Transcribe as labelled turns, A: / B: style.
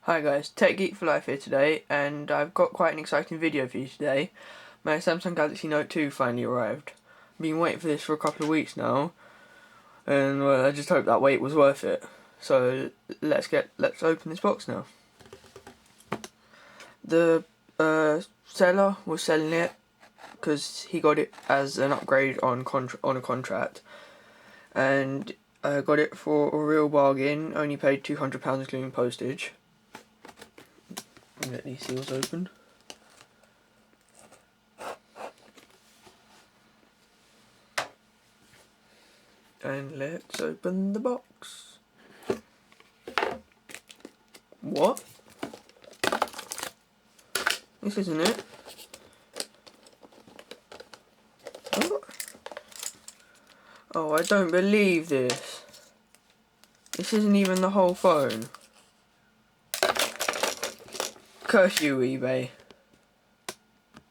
A: Hi guys, Tech Geek for Life here today, and I've got quite an exciting video for you today. My Samsung Galaxy Note 2 finally arrived. I've been waiting for this for a couple of weeks now, and I just hope that wait was worth it. So let's open this box now. The seller was selling it because he got it as an upgrade on a contract, and got it for a real bargain. Only paid £200 including postage. Get these seals open. And let's open the box. What? This isn't it. What? Oh, I don't believe this. This isn't even the whole phone. Curse you, eBay.